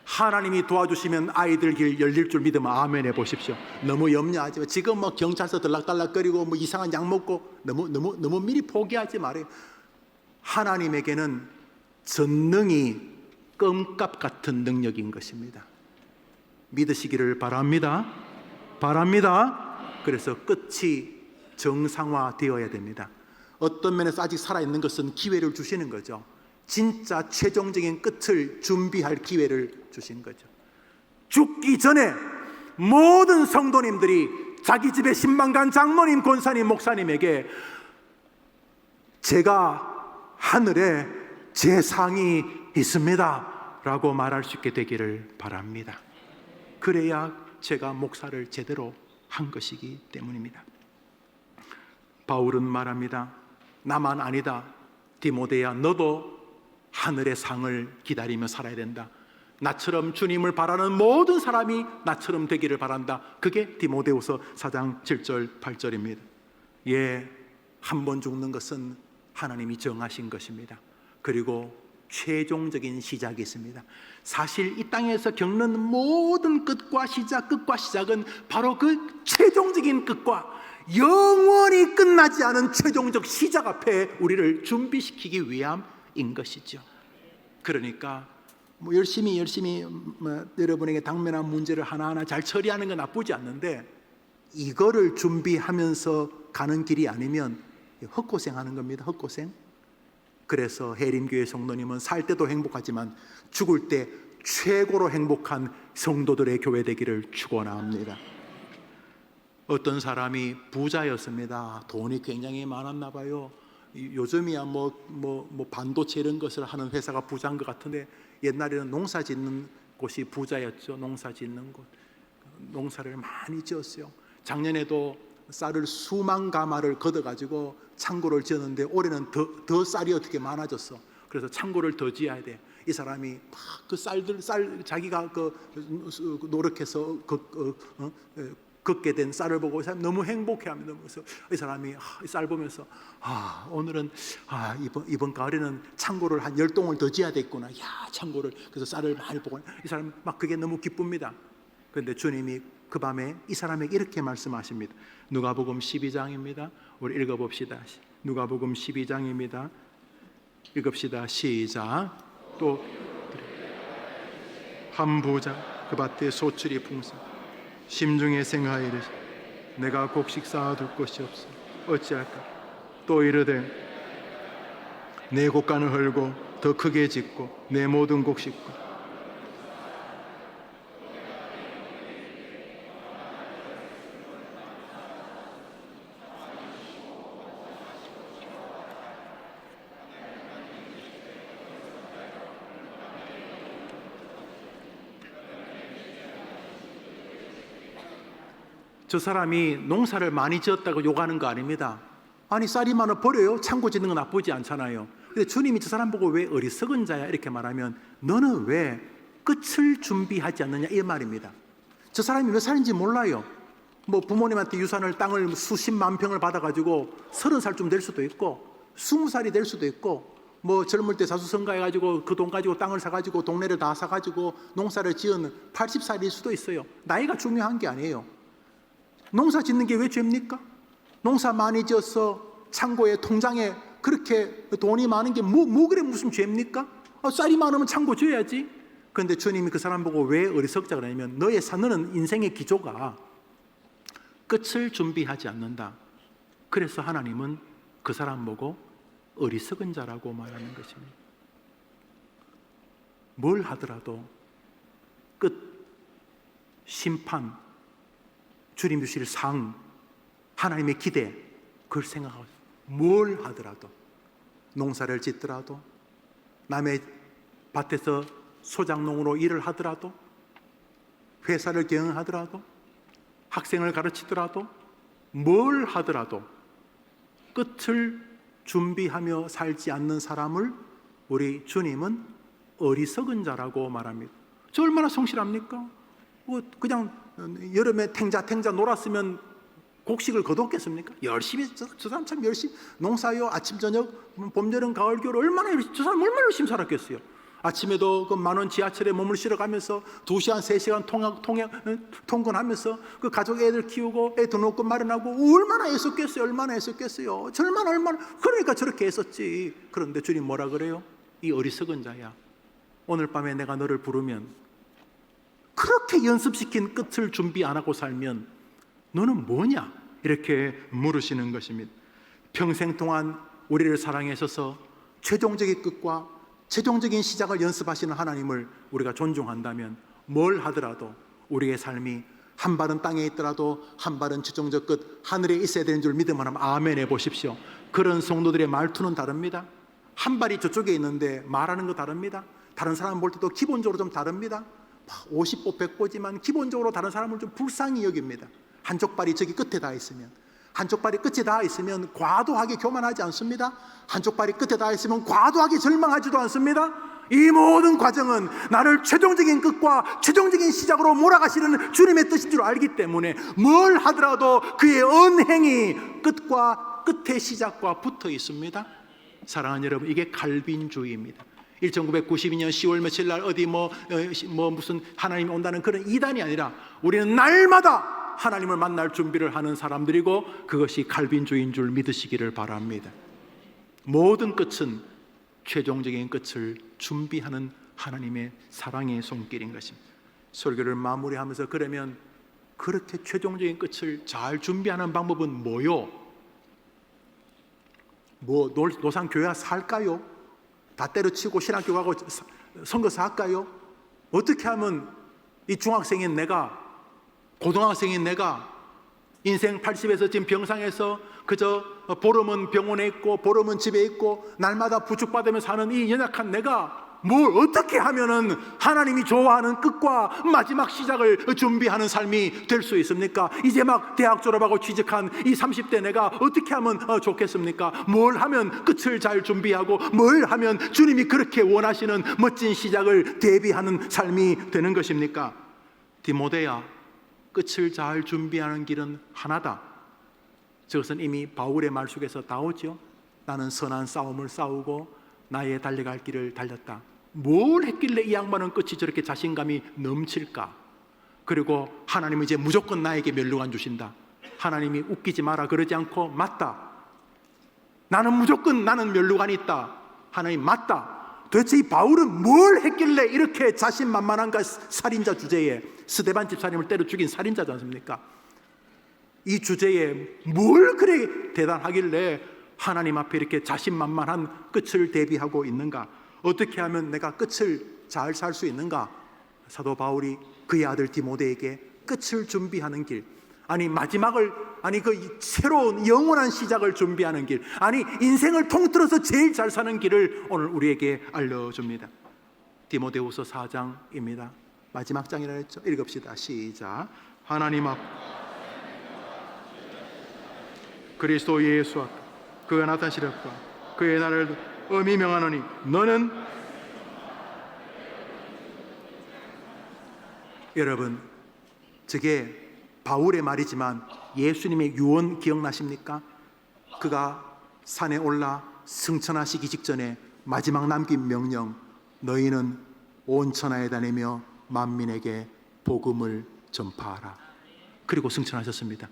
하나님이 도와주시면 아이들 길 열릴 줄 믿으면 아멘 해보십시오. 너무 염려하지 마. 지금 뭐 경찰서 들락달락거리고 뭐 이상한 약 먹고 너무 미리 포기하지 말아요. 하나님에게는 전능이 껌값 같은 능력인 것입니다. 믿으시기를 바랍니다. 그래서 끝이 정상화되어야 됩니다. 어떤 면에서 아직 살아있는 것은 기회를 주시는 거죠. 진짜 최종적인 끝을 준비할 기회를 주신 거죠. 죽기 전에 모든 성도님들이 자기 집에 신방간 장모님, 권사님, 목사님에게 제가 하늘에 제 상이 있습니다 라고 말할 수 있게 되기를 바랍니다. 그래야 제가 목사를 제대로 한 것이기 때문입니다. 바울은 말합니다. 나만 아니다. 디모데야, 너도 하늘의 상을 기다리며 살아야 된다. 나처럼 주님을 바라는 모든 사람이 나처럼 되기를 바란다. 그게 디모데후서 4장 7절 8절입니다. 예, 한 번 죽는 것은 하나님이 정하신 것입니다. 그리고 최종적인 시작이 있습니다. 사실 이 땅에서 겪는 모든 끝과 시작은 바로 그 최종적인 끝과 영원히 끝나지 않은 최종적 시작 앞에 우리를 준비시키기 위함인 것이죠. 그러니까 뭐 열심히 여러분에게 당면한 문제를 하나하나 잘 처리하는 건 나쁘지 않는데 이거를 준비하면서 가는 길이 아니면 헛고생하는 겁니다. 헛고생. 그래서 해림교회 성도님은 살 때도 행복하지만 죽을 때 최고로 행복한 성도들의 교회 되기를 축원합니다. 어떤 사람이 부자였습니다. 돈이 굉장히 많았나 봐요. 요즘이야 뭐 반도체 이런 것을 하는 회사가 부자인 것 같은데 옛날에는 농사 짓는 곳이 부자였죠. 농사 짓는 곳. 농사를 많이 지었어요. 작년에도 쌀을 수만 가마를 걷어가지고 창고를 지었는데 올해는 더 쌀이 어떻게 많아졌어. 그래서 창고를 더 지어야 돼. 이 사람이 막 그 쌀 자기가 노력해서 걷게 된 쌀을 보고 이 사람이 너무 행복해합니다. 그래서 이 사람이 이 쌀 보면서 오늘은 이번 가을에는 창고를 한 10동을 더 지어야 되겠구나. 창고를. 그래서 쌀을 많이 보고 이 사람 막 그게 너무 기쁩니다. 그런데 주님이 그 밤에 이 사람에게 이렇게 말씀하십니다. 누가복음 12장입니다. 우리 읽어봅시다. 누가복음 12장입니다. 읽읍시다. 시작. 또 한 부자 그 밭에 소출이 풍성 심중에 생하이르 내가 곡식 쌓아둘 것이 없어 어찌할까. 또 이르되 내 곡간을 헐고 더 크게 짓고 내 모든 곡식과 저 사람이 농사를 많이 지었다고 욕하는 거 아닙니다. 아니 쌀이 많아 버려요. 창고 짓는 건 나쁘지 않잖아요. 근데 주님이 저 사람 보고 왜 어리석은 자야 이렇게 말하면 너는 왜 끝을 준비하지 않느냐 이 말입니다. 저 사람이 몇 살인지 몰라요. 뭐 부모님한테 유산을 땅을 수십만 평을 받아가지고 30살쯤 될 수도 있고 20살이 될 수도 있고 뭐 젊을 때 사수성가해가지고 그 돈 가지고 땅을 사가지고 동네를 다 사가지고 농사를 지은 80살일 수도 있어요. 나이가 중요한 게 아니에요. 농사 짓는 게 왜 죄입니까? 농사 많이 지어서 창고에 통장에 그렇게 돈이 많은 게 뭐 그래 무슨 죄입니까? 쌀이 많으면 창고 지어야지. 그런데 주님이 그 사람 보고 왜 어리석자 그러냐면 너는 인생의 기조가 끝을 준비하지 않는다. 그래서 하나님은 그 사람 보고 어리석은 자라고 말하는 것입니다. 뭘 하더라도 끝, 심판, 주님 주실 상, 하나님의 기대, 그걸 생각하고 뭘 하더라도 농사를 짓더라도 남의 밭에서 소작농으로 일을 하더라도 회사를 경영하더라도 학생을 가르치더라도 뭘 하더라도 끝을 준비하며 살지 않는 사람을 우리 주님은 어리석은 자라고 말합니다. 저 얼마나 성실합니까? 그냥 여름에 탱자 놀았으면 곡식을 거뒀겠습니까? 열심히 저 사람 참 열심히 농사요 아침 저녁 봄 여름 가을 겨울 얼마나 저 사람 얼마나 열심히 살았겠어요. 아침에도 그 만원 지하철에 몸을 실어가면서 2시간 3시간 통근하면서 그 가족 애들 키우고 애 등록금 마련하고 얼마나 애썼겠어요. 얼마나 애썼겠어요. 얼마나 그러니까 저렇게 애썼지. 그런데 주님 뭐라 그래요? 이 어리석은 자야, 오늘 밤에 내가 너를 부르면 그렇게 연습시킨 끝을 준비 안 하고 살면 너는 뭐냐? 이렇게 물으시는 것입니다. 평생 동안 우리를 사랑하셔서 최종적인 끝과 최종적인 시작을 연습하시는 하나님을 우리가 존중한다면 뭘 하더라도 우리의 삶이 한 발은 땅에 있더라도 한 발은 최종적 끝 하늘에 있어야 되는 줄 믿으면 아멘 해보십시오. 그런 성도들의 말투는 다릅니다. 한 발이 저쪽에 있는데 말하는 거 다릅니다. 다른 사람 볼 때도 기본적으로 좀 다릅니다. 50보 100보지만 기본적으로 다른 사람을 좀 불쌍히 여깁니다. 한쪽 발이 저기 끝에 다 있으면, 한쪽 발이 끝에 다 있으면 과도하게 교만하지 않습니다. 한쪽 발이 끝에 다 있으면 과도하게 절망하지도 않습니다. 이 모든 과정은 나를 최종적인 끝과 최종적인 시작으로 몰아가시는 주님의 뜻인 줄 알기 때문에 뭘 하더라도 그의 언행이 끝과 끝의 시작과 붙어 있습니다. 사랑하는 여러분, 이게 칼빈주의입니다. 1992년 10월 며칠 날 어디 무슨 하나님이 온다는 그런 이단이 아니라 우리는 날마다 하나님을 만날 준비를 하는 사람들이고 그것이 칼빈주의인 줄 믿으시기를 바랍니다. 모든 끝은 최종적인 끝을 준비하는 하나님의 사랑의 손길인 것입니다. 설교를 마무리하면서 그러면 그렇게 최종적인 끝을 잘 준비하는 방법은 뭐요? 노상교회 살까요? 다 때려치고 신학교 가고 선거사 할까요? 어떻게 하면 이 중학생인 내가, 고등학생인 내가 인생 80에서 지금 병상에서 그저 보름은 병원에 있고 보름은 집에 있고 날마다 부축받으며 사는 이 연약한 내가 뭘 어떻게 하면은 하나님이 좋아하는 끝과 마지막 시작을 준비하는 삶이 될 수 있습니까? 이제 막 대학 졸업하고 취직한 이 30대 내가 어떻게 하면 좋겠습니까? 뭘 하면 끝을 잘 준비하고 뭘 하면 주님이 그렇게 원하시는 멋진 시작을 대비하는 삶이 되는 것입니까? 디모데야, 끝을 잘 준비하는 길은 하나다. 저것은 이미 바울의 말 속에서 나오죠. 나는 선한 싸움을 싸우고 나의 달려갈 길을 달렸다. 뭘 했길래 이 양반은 끝이 저렇게 자신감이 넘칠까? 그리고 하나님은 이제 무조건 나에게 멸류관 주신다. 하나님이 웃기지 마라 그러지 않고 맞다. 나는 멸류관이 있다. 하나님 맞다. 도대체 이 바울은 뭘 했길래 이렇게 자신만만한가? 살인자 주제에 스데반 집사님을 때려 죽인 살인자지 않습니까? 이 주제에 뭘 그래 대단하길래 하나님 앞에 이렇게 자신만만한 끝을 대비하고 있는가? 어떻게 하면 내가 끝을 잘 살 수 있는가? 사도 바울이 그의 아들 디모데에게 끝을 준비하는 길, 그 새로운 영원한 시작을 준비하는 길, 인생을 통틀어서 제일 잘 사는 길을 오늘 우리에게 알려줍니다. 디모데후서 4장입니다. 마지막 장이라 했죠. 읽읍시다. 시작. 하나님 앞 그리스도 예수 앞 그가 나타나실 것과 그의 나를 엄히 명하노니 너는 여러분, 저게 바울의 말이지만 예수님의 유언 기억나십니까? 그가 산에 올라 승천하시기 직전에 마지막 남긴 명령, 너희는 온 천하에 다니며 만민에게 복음을 전파하라. 그리고 승천하셨습니다.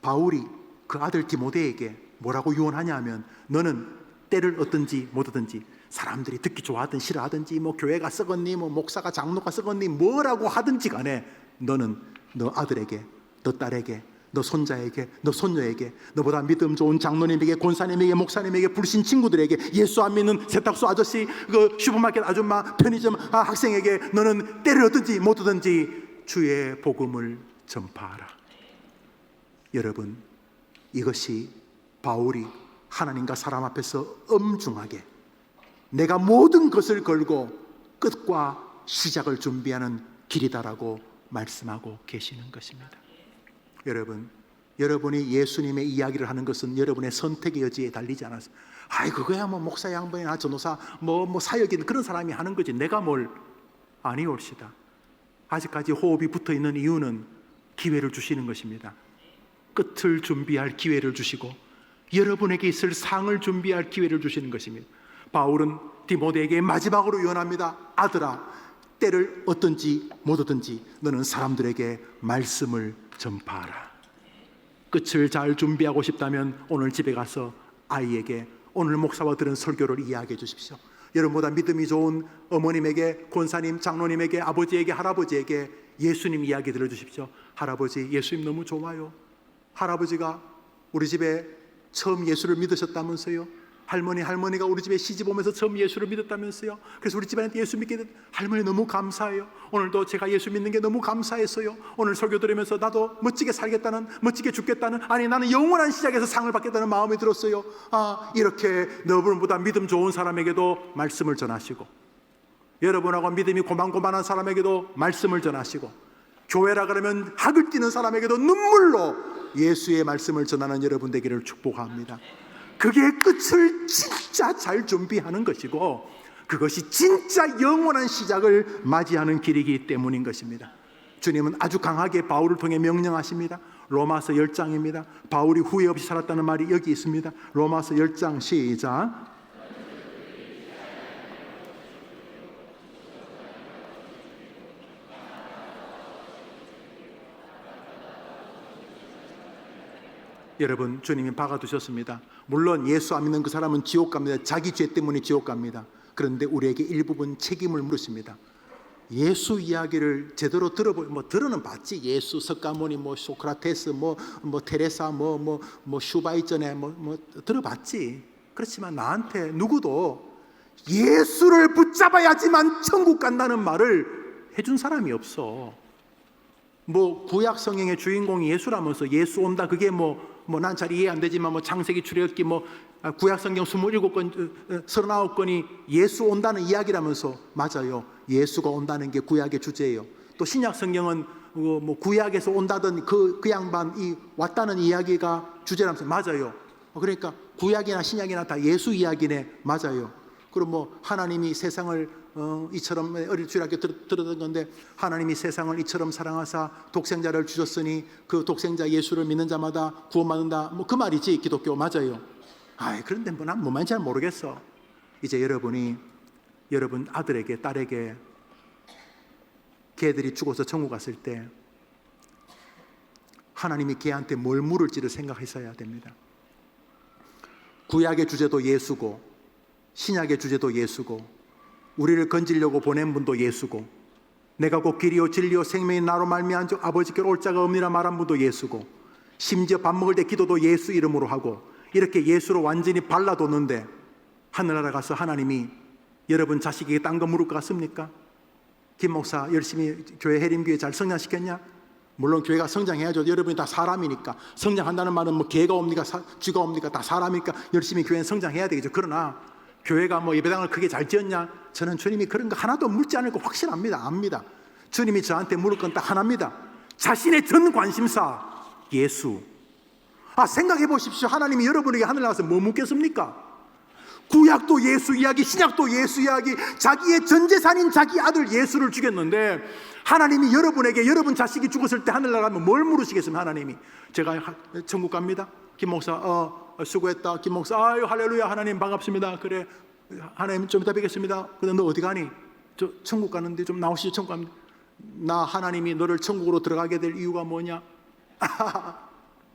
바울이 그 아들 디모데에게 뭐라고 유언하냐 하면 너는 때를 얻든지 못 얻든지 사람들이 듣기 좋아하든 싫어하든지 교회가 썩었니 목사가 장로가 썩었니 뭐라고 하든지 간에 너는 너 아들에게, 너 딸에게, 너 손자에게, 너 손녀에게, 너보다 믿음 좋은 장로님에게, 권사님에게, 목사님에게, 불신 친구들에게, 예수 안 믿는 세탁소 아저씨, 그 슈퍼마켓 아줌마, 편의점 학생에게 너는 때를 얻든지 못 얻든지 주의 복음을 전파하라. 여러분, 이것이 바울이 하나님과 사람 앞에서 엄중하게 내가 모든 것을 걸고 끝과 시작을 준비하는 길이다라고 말씀하고 계시는 것입니다. 여러분, 여러분이 예수님의 이야기를 하는 것은 여러분의 선택의 여지에 달리지 않아서 그거야 목사 양반이나 전도사 사역인 그런 사람이 하는 거지 내가 뭘. 아니올시다. 아직까지 호흡이 붙어 있는 이유는 기회를 주시는 것입니다. 끝을 준비할 기회를 주시고 여러분에게 있을 상을 준비할 기회를 주시는 것입니다. 바울은 디모데에게 마지막으로 유언합니다. 아들아, 때를 얻든지 못 얻든지 너는 사람들에게 말씀을 전파하라. 끝을 잘 준비하고 싶다면 오늘 집에 가서 아이에게 오늘 목사와 들은 설교를 이야기해 주십시오. 여러분보다 믿음이 좋은 어머님에게, 권사님, 장로님에게, 아버지에게, 할아버지에게 예수님 이야기 들려주십시오. 할아버지, 예수님 너무 좋아요. 할아버지가 우리 집에 처음 예수를 믿으셨다면서요. 할머니가 우리 집에 시집 오면서 처음 예수를 믿었다면서요. 그래서 우리 집안에 예수 믿게 된 할머니 너무 감사해요. 오늘도 제가 예수 믿는 게 너무 감사했어요. 오늘 설교 들으면서 나도 멋지게 살겠다는, 멋지게 죽겠다는, 아니 나는 영원한 시작에서 상을 받겠다는 마음이 들었어요. 이렇게 여러분보다 믿음 좋은 사람에게도 말씀을 전하시고, 여러분하고 믿음이 고만고만한 사람에게도 말씀을 전하시고, 교회라 그러면 학을 뛰는 사람에게도 눈물로 예수의 말씀을 전하는 여러분 되기를 축복합니다. 그게 끝을 진짜 잘 준비하는 것이고, 그것이 진짜 영원한 시작을 맞이하는 길이기 때문인 것입니다. 주님은 아주 강하게 바울을 통해 명령하십니다. 로마서 10장입니다. 바울이 후회 없이 살았다는 말이 여기 있습니다. 로마서 10장 시작. 여러분, 주님이 박아두셨습니다. 물론 예수 안 믿는 그 사람은 지옥 갑니다. 자기 죄 때문에 지옥 갑니다. 그런데 우리에게 일부분 책임을 물으십니다. 예수 이야기를 제대로 들어는 봤지. 예수, 석가모니, 소크라테스, 테레사, 슈바이전에 들어봤지. 그렇지만 나한테 누구도 예수를 붙잡아야지만 천국 간다는 말을 해준 사람이 없어. 구약 성경의 주인공이 예수라면서 예수 온다, 그게 난 잘 이해 안 되지만 창세기, 출애굽기, 구약 성경 27권, 39권이 예수 온다는 이야기라면서 맞아요. 예수가 온다는 게 구약의 주제예요. 또 신약 성경은 구약에서 온다던 그 양반이 왔다는 이야기가 주제라면서 맞아요. 그러니까 구약이나 신약이나 다 예수 이야기네. 맞아요. 그럼 하나님이 세상을 이처럼, 어릴 줄 알게 들었던 건데, 하나님이 세상을 이처럼 사랑하사 독생자를 주셨으니 그 독생자 예수를 믿는 자마다 구원받는다, 그 말이지 기독교. 맞아요. 그런데 난 뭔 말인지 잘 모르겠어. 이제 여러분 아들에게, 딸에게 걔들이 죽어서 천국 갔을 때 하나님이 걔한테 뭘 물을지를 생각했어야 됩니다. 구약의 주제도 예수고, 신약의 주제도 예수고, 우리를 건지려고 보낸 분도 예수고, 내가 곧 길이요 진리요 생명인 나로 말미암아 아버지께로 올 자가 없느니라 말한 분도 예수고, 심지어 밥 먹을 때 기도도 예수 이름으로 하고, 이렇게 예수로 완전히 발라뒀는데 하늘나라 가서 하나님이 여러분 자식에게 딴 거 물을 것 같습니까? 김 목사 열심히 교회 해림교회 잘 성장시켰냐? 물론 교회가 성장해야죠. 여러분이 다 사람이니까. 성장한다는 말은 개가 옵니까? 쥐가 옵니까? 다 사람이니까 열심히 교회는 성장해야 되겠죠. 그러나 교회가 예배당을 크게 잘 지었냐? 저는 주님이 그런 거 하나도 묻지 않을 거 확실합니다. 압니다. 주님이 저한테 물을 건 딱 하나입니다. 자신의 전 관심사 예수. 생각해 보십시오. 하나님이 여러분에게 하늘 나와서 뭐 묻겠습니까? 구약도 예수 이야기, 신약도 예수 이야기, 자기의 전 재산인 자기 아들 예수를 죽였는데 하나님이 여러분에게, 여러분 자식이 죽었을 때 하늘나라 가면 뭘 물으시겠습니까? 하나님이 제가 천국 갑니다. 김 목사 수고했다. 김 목사 아유 할렐루야, 하나님 반갑습니다. 그래 하나님 좀 이따 뵙겠습니다. 근데 너 어디 가니? 저 천국 가는데 좀 나오시죠. 천국 갑니다. 나 하나님이 너를 천국으로 들어가게 될 이유가 뭐냐?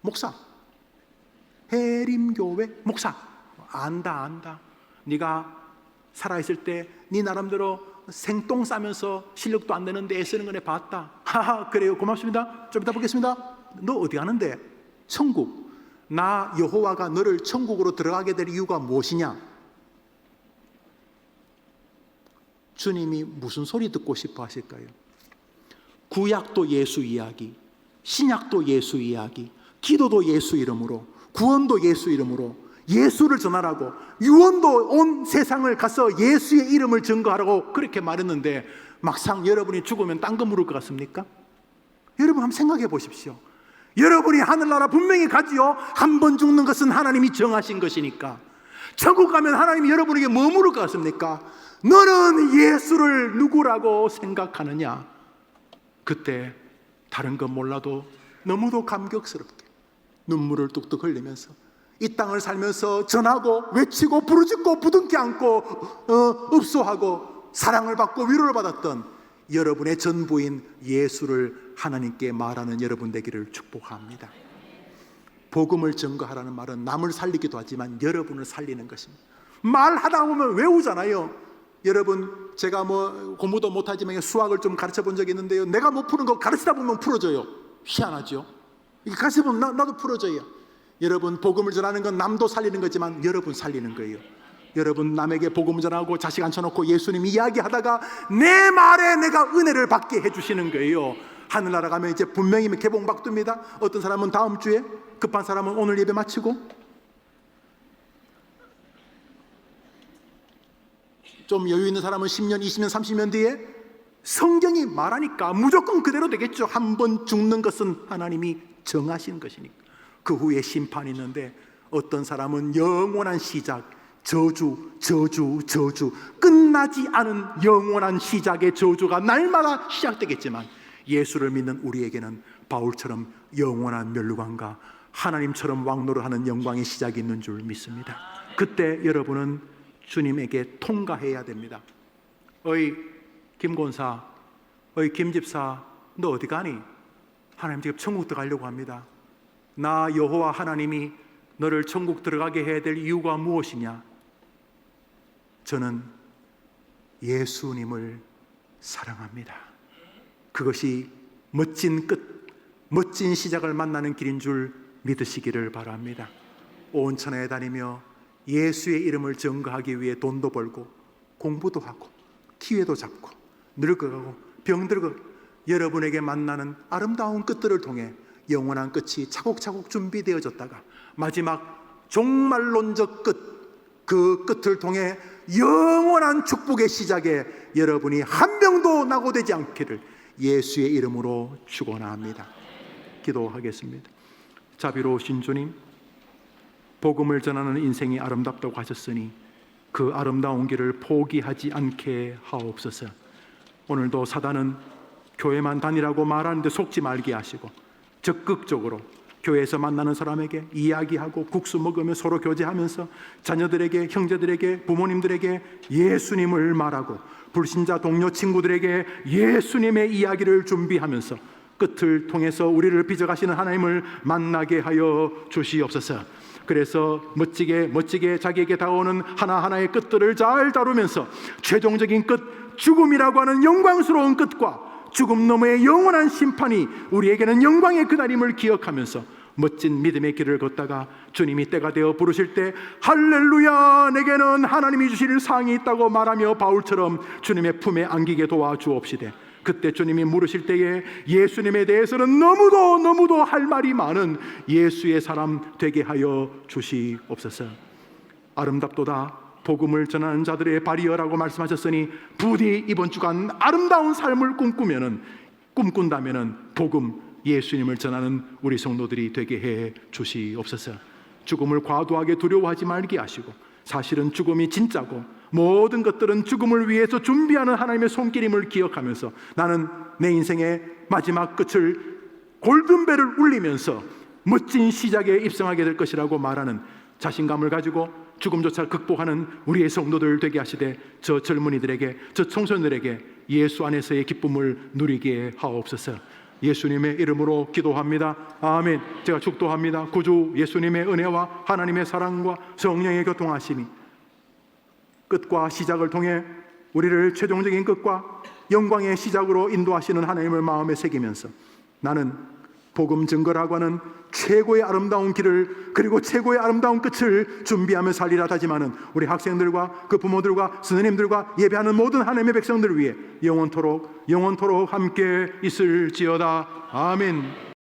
목사, 해림교회 목사. 안다. 네가 살아있을 때 네 나름대로 생똥 싸면서 실력도 안 되는데 애쓰는 거네 봤다. 그래요, 고맙습니다. 좀 이따 보겠습니다. 너 어디 가는데? 천국. 나 여호와가 너를 천국으로 들어가게 될 이유가 무엇이냐? 주님이 무슨 소리 듣고 싶어 하실까요? 구약도 예수 이야기, 신약도 예수 이야기, 기도도 예수 이름으로, 구원도 예수 이름으로, 예수를 전하라고, 유언도 온 세상을 가서 예수의 이름을 증거하라고 그렇게 말했는데 막상 여러분이 죽으면 딴 거 물을 것 같습니까? 여러분 한번 생각해 보십시오. 여러분이 하늘나라 분명히 가지요. 한 번 죽는 것은 하나님이 정하신 것이니까. 천국 가면 하나님이 여러분에게 뭐 물을 것 같습니까? 너는 예수를 누구라고 생각하느냐? 그때 다른 건 몰라도 너무도 감격스럽게 눈물을 뚝뚝 흘리면서 이 땅을 살면서 전하고 외치고 부르짖고 부둥켜 안고 읍소하고 사랑을 받고 위로를 받았던 여러분의 전부인 예수를 하나님께 말하는 여러분 되기를 축복합니다. 복음을 증거하라는 말은 남을 살리기도 하지만 여러분을 살리는 것입니다. 말하다 보면 외우잖아요. 여러분, 제가 뭐 공부도 못하지만 수학을 좀 가르쳐 본 적이 있는데요, 내가 못 푸는 거 가르치다 보면 풀어져요. 희한하죠? 이게 가르쳐 보면 나도 풀어져요. 여러분, 복음을 전하는 건 남도 살리는 거지만 여러분 살리는 거예요. 여러분, 남에게 복음을 전하고 자식 앉혀놓고 예수님 이야기하다가 내 말에 내가 은혜를 받게 해주시는 거예요. 하늘나라 가면 이제 분명히 개봉박두입니다. 어떤 사람은 다음 주에, 급한 사람은 오늘 예배 마치고, 좀 여유 있는 사람은 10년, 20년, 30년 뒤에 성경이 말하니까 무조건 그대로 되겠죠. 한 번 죽는 것은 하나님이 정하신 것이니까. 그 후에 심판이 있는데 어떤 사람은 영원한 시작, 저주, 끝나지 않은 영원한 시작의 저주가 날마다 시작되겠지만 예수를 믿는 우리에게는 바울처럼 영원한 멸류관과 하나님처럼 왕노를 하는 영광의 시작이 있는 줄 믿습니다. 그때 여러분은 주님에게 통가해야 됩니다. 어이 김권사, 어이 김집사, 너 어디 가니? 하나님 지금 천국 들어가려고 합니다. 나 여호와 하나님이 너를 천국 들어가게 해야 될 이유가 무엇이냐? 저는 예수님을 사랑합니다. 그것이 멋진 끝, 멋진 시작을 만나는 길인 줄 믿으시기를 바랍니다. 온 천하에 다니며 예수의 이름을 증거하기 위해 돈도 벌고 공부도 하고 기회도 잡고 늙어가고 병들고 여러분에게 만나는 아름다운 끝들을 통해 영원한 끝이 차곡차곡 준비되어졌다가 마지막 종말론적 끝, 그 끝을 통해 영원한 축복의 시작에 여러분이 한 명도 낙오되지 않기를 예수의 이름으로 축원합니다. 기도하겠습니다. 자비로우신 주님, 복음을 전하는 인생이 아름답다고 하셨으니 그 아름다운 길을 포기하지 않게 하옵소서. 오늘도 사단은 교회만 다니라고 말하는데 속지 말게 하시고 적극적으로 교회에서 만나는 사람에게 이야기하고 국수 먹으며 서로 교제하면서 자녀들에게, 형제들에게, 부모님들에게 예수님을 말하고 불신자 동료 친구들에게 예수님의 이야기를 준비하면서 끝을 통해서 우리를 빚어가시는 하나님을 만나게 하여 주시옵소서. 그래서 멋지게 자기에게 다가오는 하나하나의 끝들을 잘 다루면서 최종적인 끝, 죽음이라고 하는 영광스러운 끝과 죽음 너머의 영원한 심판이 우리에게는 영광의 그날임을 기억하면서 멋진 믿음의 길을 걷다가 주님이 때가 되어 부르실 때 할렐루야, 내게는 하나님이 주실 상이 있다고 말하며 바울처럼 주님의 품에 안기게 도와주옵시되, 그때 주님이 물으실 때에 예수님에 대해서는 너무도 할 말이 많은 예수의 사람 되게 하여 주시옵소서. 아름답도다 복음을 전하는 자들의 발이여라고 말씀하셨으니 부디 이번 주간 아름다운 삶을 꿈꾼다면은 복음, 예수님을 전하는 우리 성도들이 되게 해 주시옵소서. 죽음을 과도하게 두려워하지 말게 하시고 사실은 죽음이 진짜고 모든 것들은 죽음을 위해서 준비하는 하나님의 손길임을 기억하면서 나는 내 인생의 마지막 끝을 골든벨을 울리면서 멋진 시작에 입성하게 될 것이라고 말하는 자신감을 가지고 죽음조차 극복하는 우리의 성도들 되게 하시되 저 젊은이들에게, 저 청소년들에게 예수 안에서의 기쁨을 누리게 하옵소서. 예수님의 이름으로 기도합니다. 아멘. 제가 축도합니다. 구주 예수님의 은혜와 하나님의 사랑과 성령의 교통하심이 끝과 시작을 통해 우리를 최종적인 끝과 영광의 시작으로 인도하시는 하나님을 마음에 새기면서 나는 복음 증거라고 하는 최고의 아름다운 길을, 그리고 최고의 아름다운 끝을 준비하며 살리라 하지만은 우리 학생들과 그 부모들과 선생님들과 예배하는 모든 하나님의 백성들을 위해 영원토록 함께 있을지어다. 아멘.